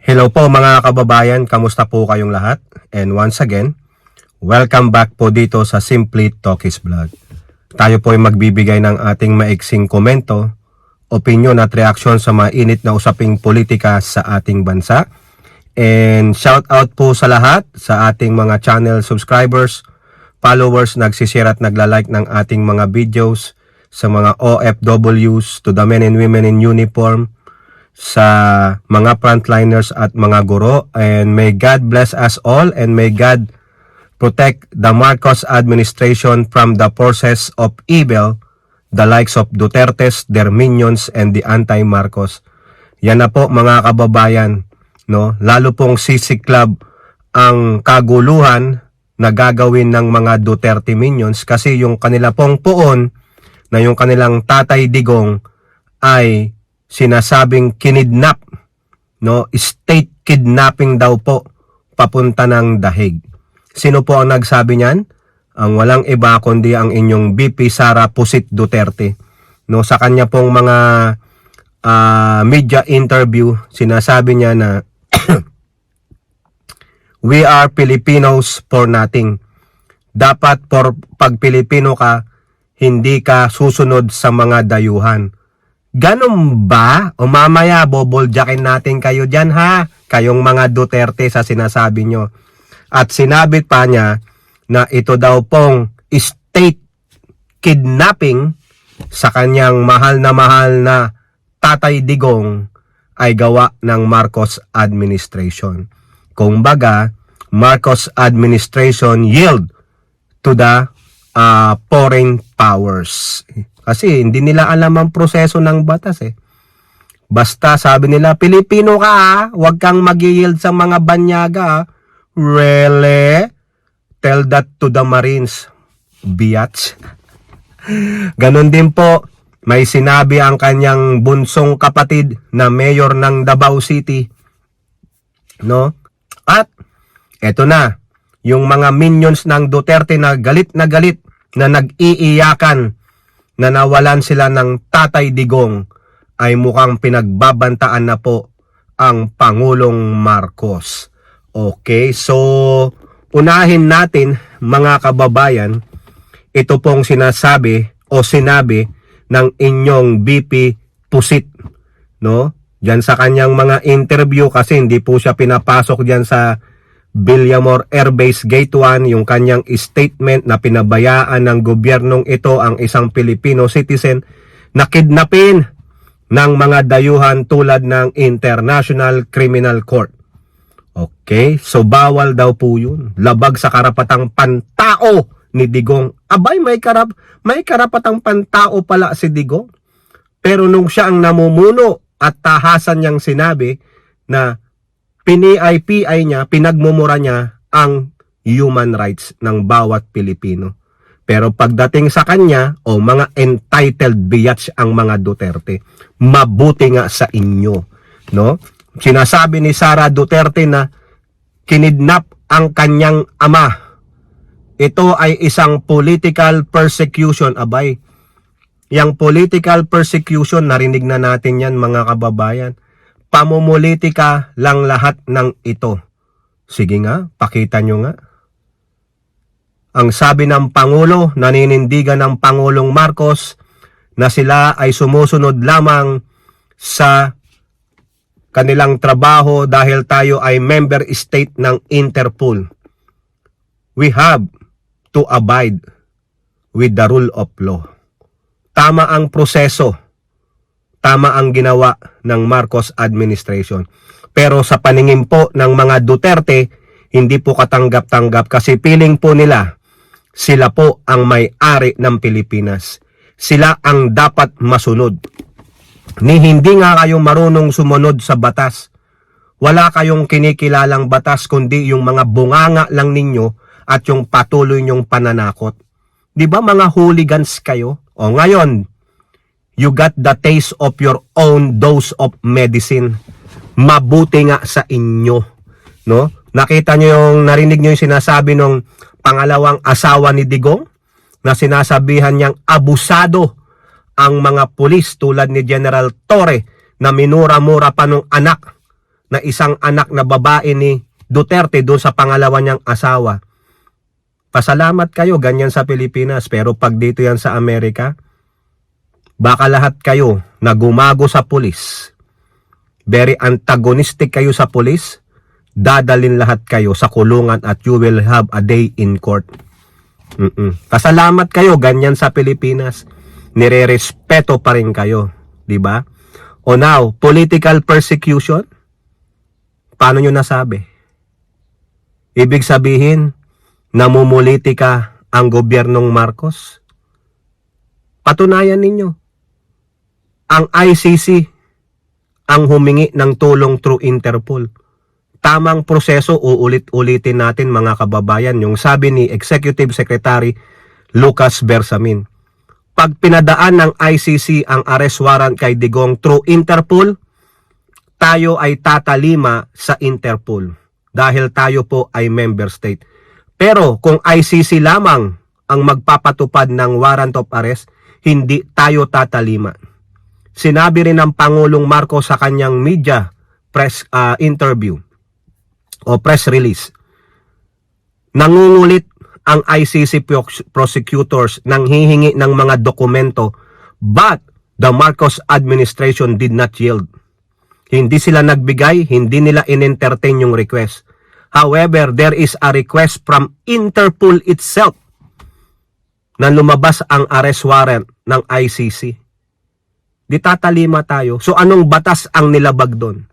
Hello po mga kababayan, kamusta po kayong lahat? And once again, welcome back po dito sa Simply Talkies Vlog. Tayo po ay magbibigay ng ating maiksing komento, opinion at reaksyon sa mainit na usaping politika sa ating bansa. And shout out po sa lahat, sa ating mga channel subscribers, followers, nagsishare at naglalike ng ating mga videos, sa mga OFWs, to the men and women in uniform, sa mga frontliners at mga guro, and may God bless us all and may God protect the Marcos administration from the forces of evil, the likes of Duterte's, their minions, and the anti-Marcos. Yan na po mga kababayan, no? Lalo pong sisiklab ang kaguluhan na gagawin ng mga Duterte minions kasi yung kanila pong poon na yung kanilang Tatay Digong ay sinasabing kinidnap, no? State kidnapping daw po papunta ng Dahig. Sino po ang nagsabi niyan? Ang walang iba kundi ang inyong VP Sara Pusit Duterte, no? Sa kanya pong mga media interview, sinasabi niya na we are Filipinos for nothing. Dapat pag Pilipino ka, hindi ka susunod sa mga dayuhan. Ganun ba? O mamaya boboljakin natin kayo dyan ha, kayong mga Duterte sa sinasabi nyo. At sinabi pa niya na ito daw pong state kidnapping sa kanyang mahal na Tatay Digong ay gawa ng Marcos administration. Kung baga, Marcos administration yield to the foreign powers. Kasi hindi nila alam ang proseso ng batas eh. Basta sabi nila, Pilipino ka ha, huwag kang mag-yield sa mga banyaga ha. Really? Tell that to the Marines, biatch. Ganon din po, may sinabi ang kanyang bunsong kapatid na mayor ng Davao City. No? At eto na, yung mga minions ng Duterte na galit na nag-iiyakan na nawalan sila ng Tatay Digong ay mukhang pinagbabantaan na po ang Pangulong Marcos. Okay, so unahin natin mga kababayan, ito pong sinasabi o sinabi ng inyong VP Pusit, no? Diyan sa kanyang mga interview kasi hindi po siya pinapasok diyan sa Villamor Air Base Gate 1, yung kanyang statement na pinabayaan ng gobyernong ito ang isang Filipino citizen na kidnapin ng mga dayuhan tulad ng International Criminal Court. Okay, so bawal daw po yun. Labag sa karapatang pantao ni Digong. Abay, may karapatang pantao pala si Digong. Pero nung siya ang namumuno at tahasan niyang sinabi na PNI niya, pinagmumura niya ang human rights ng bawat Pilipino. Pero pagdating sa kanya, mga entitled biatch ang mga Duterte. Mabuti nga sa inyo, no? Sinasabi ni Sara Duterte na kinidnap ang kanyang ama. Ito ay isang political persecution. Abay, yang political persecution, narinig na natin yan mga kababayan. Pamumulitika lang lahat ng ito. Sige nga, pakita nyo nga. Ang sabi ng Pangulo, naninindigan ng Pangulong Marcos na sila ay sumusunod lamang sa kanilang trabaho dahil tayo ay member state ng Interpol. We have to abide with the rule of law. Tama ang proseso. Tama ang ginawa ng Marcos administration. Pero sa paningin po ng mga Duterte, hindi po katanggap-tanggap kasi feeling po nila, sila po ang may-ari ng Pilipinas. Sila ang dapat masunod. Hindi nga kayo marunong sumunod sa batas. Wala kayong kinikilalang batas kundi yung mga bunganga lang ninyo at yung patuloy nyong pananakot. Di ba mga hooligans kayo? O ngayon, you got the taste of your own dose of medicine. Mabuti nga sa inyo, no? Nakita nyo yung, narinig nyo yung sinasabi ng pangalawang asawa ni Digong na sinasabihan niyang abusado ang mga pulis tulad ni General Torre na minura-mura pa nung anak na isang anak na babae ni Duterte doon sa pangalawa niyang asawa. Pasalamat kayo, ganyan sa Pilipinas. Pero pag dito yan sa Amerika, baka lahat kayo na gumago sa pulis, very antagonistic kayo sa pulis, dadalin lahat kayo sa kulungan at you will have a day in court. Pasalamat kayo, ganyan sa Pilipinas. Nire-respeto pa rin kayo, di ba? O now, political persecution, paano nyo nasabi? Ibig sabihin, namumulitika ang gobyernong Marcos? Patunayan ninyo. Ang ICC ang humingi ng tulong through Interpol. Tamang proseso, uulit-ulitin natin mga kababayan, yung sabi ni Executive Secretary Lucas Bersamin. Pag pinadaan ng ICC ang arrest warrant kay Digong through Interpol, tayo ay tatalima sa Interpol dahil tayo po ay member state. Pero kung ICC lamang ang magpapatupad ng warrant of arrest, hindi tayo tatalima. Sinabi rin ng Pangulong Marcos sa kanyang media press interview o press release, nangungulit ang ICC prosecutors nang hihingi ng mga dokumento, but the Marcos administration did not yield. Hindi sila nagbigay, hindi nila in-entertain yung request. However, there is a request from Interpol itself na lumabas ang arrest warrant ng ICC. Di tatalima tayo. So anong batas ang nilabag doon?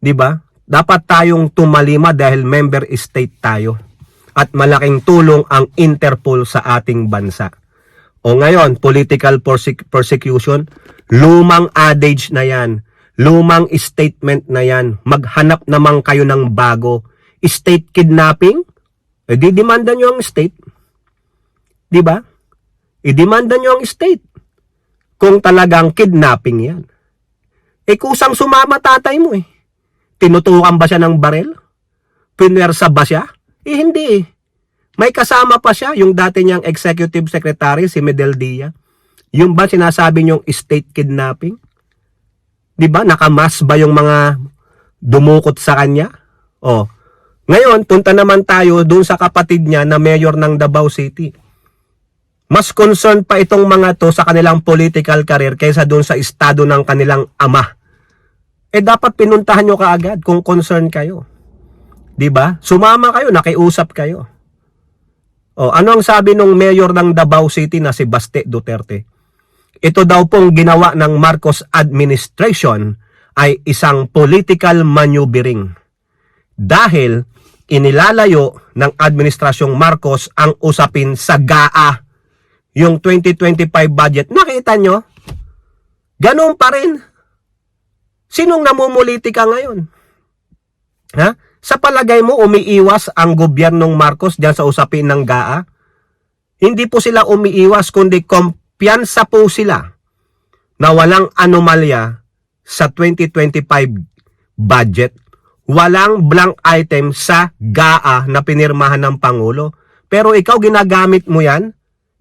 Di ba? Dapat tayong tumalima dahil member state tayo. At malaking tulong ang Interpol sa ating bansa. O ngayon, political persecution, lumang adage na yan. Lumang statement na yan. Maghanap naman kayo ng bago. State kidnapping? E di-demanda nyo ang state. Di ba? I-demanda nyo ang state. Kung talagang kidnapping yan. E kusang sumama tatay mo eh. Tinutukan ba siya ng barel? Pinwersa ba siya? Eh hindi eh. May kasama pa siya, yung dati niyang executive secretary, si Medel Dia. Yung ba sinasabi niyong state kidnapping? Di ba? Nakamas ba yung mga dumukot sa kanya? O, ngayon, punta naman tayo dun sa kapatid niya na mayor ng Davao City. Mas concerned pa itong mga to sa kanilang political career kaysa dun sa estado ng kanilang ama. Eh dapat pinuntahan nyo kaagad kung concerned kayo. Diba? Sumama kayo, nakiusap kayo. O, ano ang sabi ng mayor ng Davao City na si Baste Duterte? Ito daw pong ginawa ng Marcos administration ay isang political maneuvering. Dahil inilalayo ng administrasyong Marcos ang usapin sa GAA, yung 2025 budget. Nakita nyo? Ganun pa rin. Sinong namumulitika ngayon? Ha? Sa palagay mo, umiiwas ang gobyernong Marcos diyan sa usapin ng GAA? Hindi po sila umiiwas, kundi kumpiyansa po sila na walang anomalya sa 2025 budget. Walang blank item sa GAA na pinirmahan ng Pangulo. Pero ikaw ginagamit mo yan,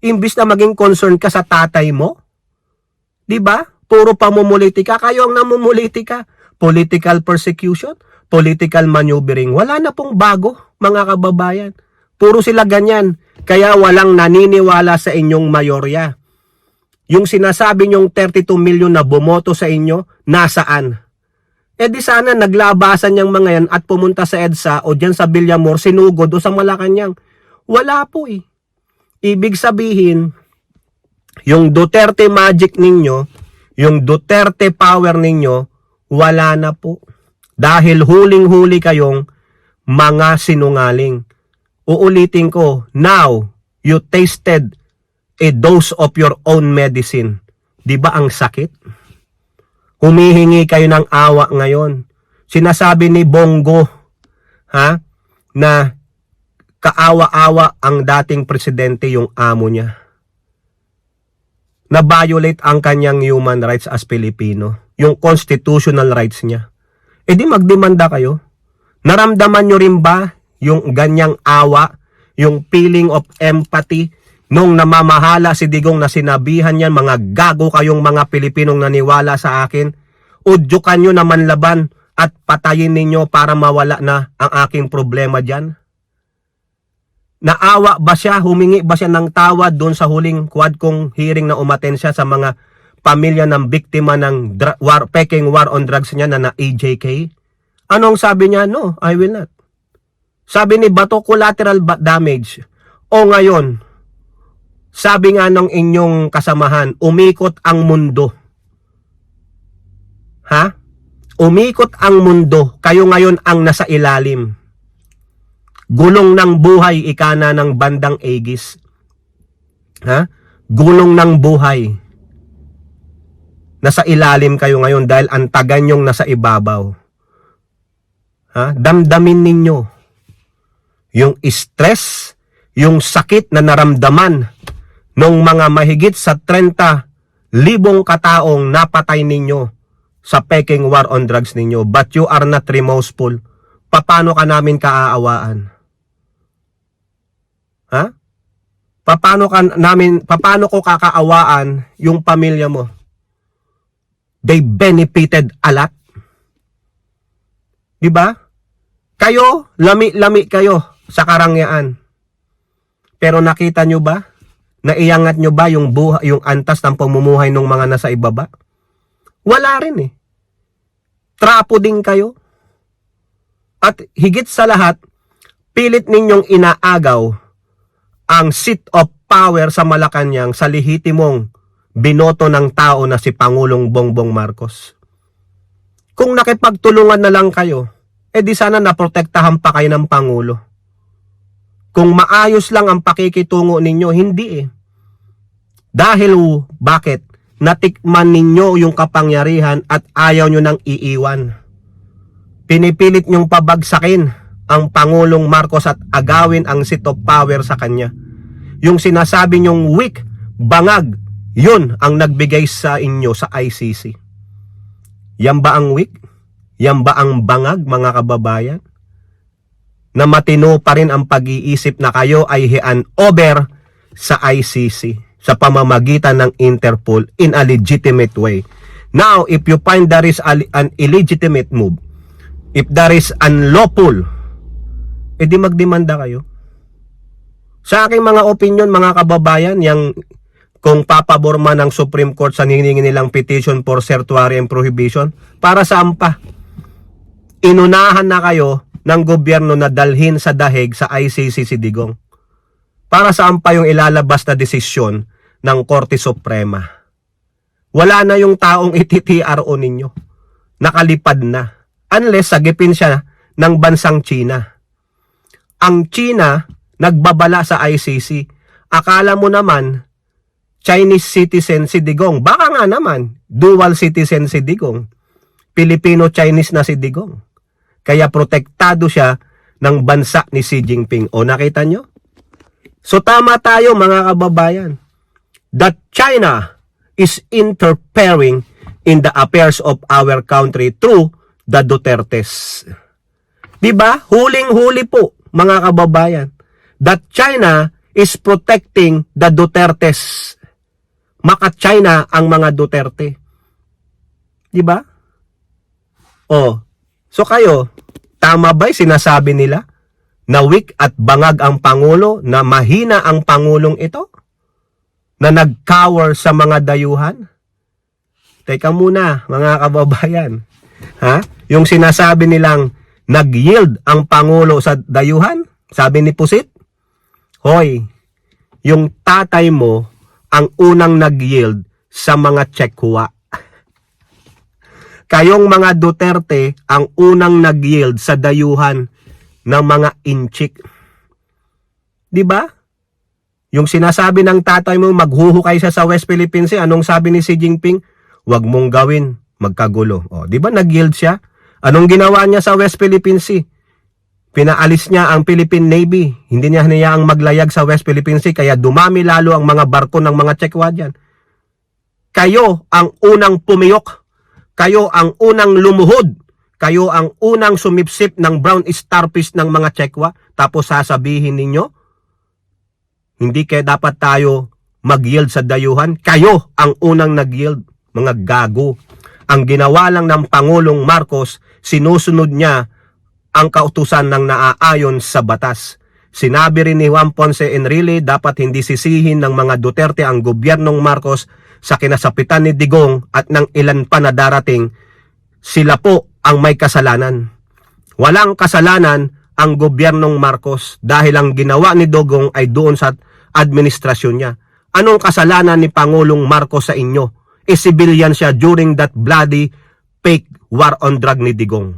imbis na maging concern ka sa tatay mo. Diba? Puro pamumulitika. Kayo ang namumulitika. Political persecution, political maneuvering. Wala na pong bago, mga kababayan. Puro sila ganyan. Kaya walang naniniwala sa inyong mayorya. Yung sinasabi nyong 32 million na bumoto sa inyo, nasaan? Eh di sana naglabasan yung mga yan at pumunta sa EDSA o dyan sa Villamor, sinugod o sa Malacanang. Wala po eh. Ibig sabihin, yung Duterte magic ninyo, yung Duterte power ninyo, wala na po. Dahil huling-huli kayong mga sinungaling. Uulitin ko, now, you tasted a dose of your own medicine. Di ba ang sakit? Humihingi kayo ng awa ngayon. Sinasabi ni Bongo, ha, na kaawa-awa ang dating presidente yung amo niya. Na-violate ang kanyang human rights as Pilipino. Yung constitutional rights niya. E di magdemanda kayo. Naramdaman nyo rin ba yung ganyang awa, yung feeling of empathy, nung namamahala si Digong na sinabihan niyan, mga gago kayong mga Pilipinong naniwala sa akin, udyukan nyo naman laban at patayin ninyo para mawala na ang aking problema dyan? Naawa ba siya? Humingi ba siya ng tawad doon sa huling Quadcom hearing na umaten siya sa mga pamilya ng biktima ng peking war on drugs niya na AJK? Anong sabi niya? No, I will not. Sabi ni Bato, collateral damage. O ngayon, sabi nga ng inyong kasamahan, umikot ang mundo. Ha? Umikot ang mundo. Kayo ngayon ang nasa ilalim. Gulong ng buhay, ikana ng bandang Aegis. Ha? Gulong ng buhay. Nasa ilalim kayo ngayon dahil antagan yung nasa ibabaw. Ha? Damdamin ninyo yung stress, yung sakit na naramdaman ng mga mahigit sa 30,000 kataong napatay ninyo sa peking war on drugs ninyo. But you are not remorseful. Paano ka namin kaaawaan? Ha? Paano ko kakaawaan yung pamilya mo? They benefited a lot. Diba? Kayo, lami-lami kayo sa karangyaan. Pero nakita nyo ba? Naiangat nyo ba yung buhay, yung antas ng pamumuhay ng mga nasa ibaba? Wala rin eh. Trapo din kayo. At higit sa lahat, pilit ninyong inaagaw ang seat of power sa Malacanang sa lehitimong binoto ng tao na si Pangulong Bongbong Marcos. Kung nakipagtulungan na lang kayo, di sana naprotektahan pa kayo ng Pangulo. Kung maayos lang ang pakikitungo ninyo, hindi eh. Dahil bakit? Natikman ninyo yung kapangyarihan at ayaw nyo nang iiwan. Pinipilit nyong pabagsakin ang Pangulong Marcos at agawin ang seat of power sa kanya. Yung sinasabi nyong weak, bangag, yun ang nagbigay sa inyo sa ICC. Yan ba ang weak? Yan ba ang bangag, mga kababayan? Na matino pa rin ang pag-iisip na kayo ay hand-over sa ICC sa pamamagitan ng Interpol in a legitimate way. Now, if you find there is an illegitimate move, if there is unlawful, edi magdemanda kayo. Sa aking mga opinion, mga kababayan, yang kung papabor man ng Supreme Court sa hiningi nilang petition for certiorari and prohibition, para saan pa? Inunahan na kayo ng gobyerno na dalhin sa dahig sa ICC si Digong. Para saan pa yung ilalabas na desisyon ng Korte Suprema? Wala na yung taong iti-TRO ninyo. Nakalipad na. Unless sagipin siya ng bansang China. Ang China nagbabala sa ICC. Akala mo naman Chinese citizen si Digong. Baka nga naman dual citizen si Digong. Filipino-Chinese na si Digong. Kaya protektado siya ng bansa ni Xi Jinping. O nakita nyo? So tama tayo, mga kababayan, that China is interfering in the affairs of our country through the Dutertes. Diba? Huling-huli po, mga kababayan, that China is protecting the Dutertes. Maka-China ang mga Duterte. Diba? Oh, so kayo, tama ba'y sinasabi nila na weak at bangag ang Pangulo, na mahina ang Pangulong ito? Na nag-cower sa mga dayuhan? Teka muna, mga kababayan. Ha? Yung sinasabi nilang nag-yield ang Pangulo sa dayuhan? Sabi ni Pusit, hoy, yung tatay mo ang unang nag-yield sa mga Tsekwa. Kayong mga Duterte ang unang nag-yield sa dayuhan ng mga inchik. Diba? Yung sinasabi ng tatay mo, maghuhukay siya sa West Philippine Sea. Anong sabi ni Xi Jinping? Huwag mong gawin, magkagulo. O, diba nag-yield siya? Anong ginawa niya sa West Philippine Sea? Pinaalis niya ang Philippine Navy. Hindi niya hinayaang maglayag sa West Philippine Sea, kaya dumami lalo ang mga barko ng mga Tsekwa dyan. Kayo ang unang pumiyok. Kayo ang unang lumuhod. Kayo ang unang sumipsip ng brown starfish ng mga Tsekwa. Tapos sasabihin ninyo, hindi kaya dapat tayo mag-yield sa dayuhan. Kayo ang unang nag-yield, mga gago. Ang ginawa lang ng Pangulong Marcos, sinusunod niya ang kautusan ng naaayon sa batas. Sinabi rin ni Juan Ponce Enrile, dapat hindi sisihin ng mga Duterte ang gobyernong Marcos sa kinasapitan ni Digong at ng ilan pa na darating. Sila po ang may kasalanan. Walang kasalanan ang gobyernong Marcos dahil ang ginawa ni Digong ay doon sa administrasyon niya. Anong kasalanan ni Pangulong Marcos sa inyo? Civilian siya during that bloody fake war on drug ni Digong.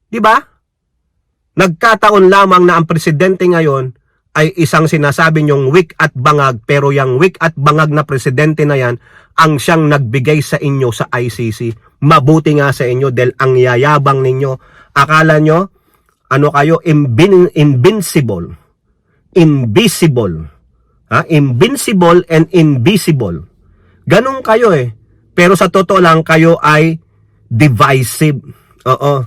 Di ba? Nagkataon lamang na ang presidente ngayon ay isang sinasabi niyong weak at bangag, pero yung weak at bangag na presidente na yan ang siyang nagbigay sa inyo sa ICC. Mabuti nga sa inyo dahil ang yayabang ninyo. Akala nyo, ano kayo, invincible. Invisible. Invincible and invisible. Ganun kayo eh. Pero sa totoo lang, kayo ay divisive. Oo.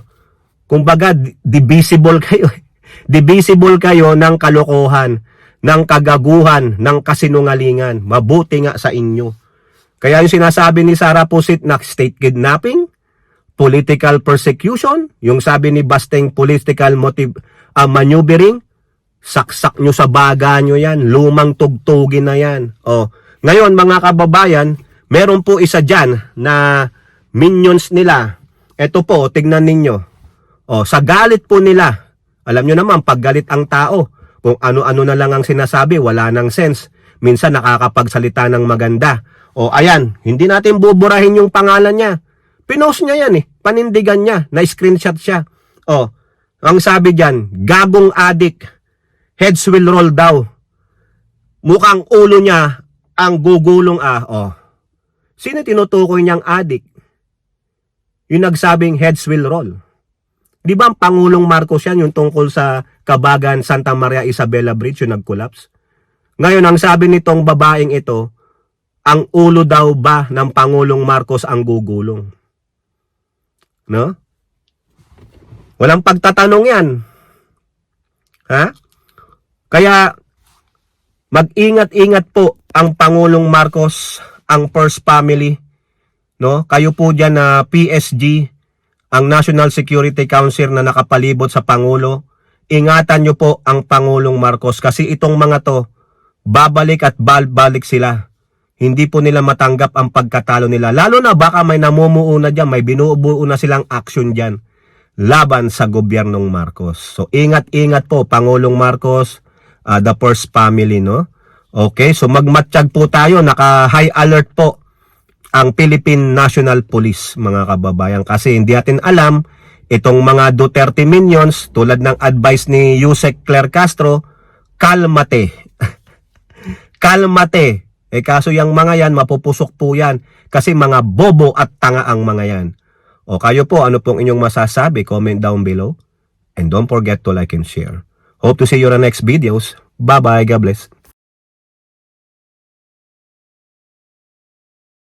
Kumbaga, divisible kayo. Divisible kayo ng kalokohan, ng kagaguhan, ng kasinungalingan. Mabuti nga sa inyo. Kaya yung sinasabi ni Sara Pusit na state kidnapping, political persecution, yung sabi ni Basteng political maneuvering, saksak nyo sa baga nyo yan, lumang tugtugin na yan. Ngayon mga kababayan, meron po isa dyan na minions nila. Ito po, tignan ninyo. Sa galit po nila, alam nyo naman, pag galit ang tao, kung ano-ano na lang ang sinasabi, wala nang sense. Minsan nakakapagsalita ng maganda. Ayan, hindi natin buburahin yung pangalan niya. Pinost niya yan panindigan niya, na-screenshot siya. Ang sabi dyan, gagong adik, heads will roll daw. Mukhang ulo niya ang gugulong Sino tinutukoy niyang adik? Yung nagsabing heads will roll. Di ba ang Pangulong Marcos yan, yung tungkol sa Kabagan Santa Maria Isabela Bridge, yung nag-collapse? Ngayon, ang sabi nitong babaeng ito, ang ulo daw ba ng Pangulong Marcos ang gugulong? No? Walang pagtatanong yan. Kaya, mag-ingat-ingat po ang Pangulong Marcos, ang First Family, no? Kayo po dyan na PSG, ang National Security Council na nakapalibot sa Pangulo, ingatan nyo po ang Pangulong Marcos kasi itong mga to, babalik at balik sila. Hindi po nila matanggap ang pagkatalo nila. Lalo na baka may namumuo na dyan, may binubuo na silang action dyan laban sa gobyernong Marcos. So ingat-ingat po Pangulong Marcos, the First Family, no? Okay, so magmatsyag po tayo, naka-high alert po ang Philippine National Police, mga kababayan, kasi hindi natin alam itong mga Duterte minions tulad ng advice ni Yusek Claire Castro, kalmate. Kalmate. Kaso yung mga yan, mapupusok po yan kasi mga bobo at tanga ang mga yan. Kayo po, ano pong inyong masasabi? Comment down below. And don't forget to like and share. Hope to see you on the next videos. Bye-bye. God bless.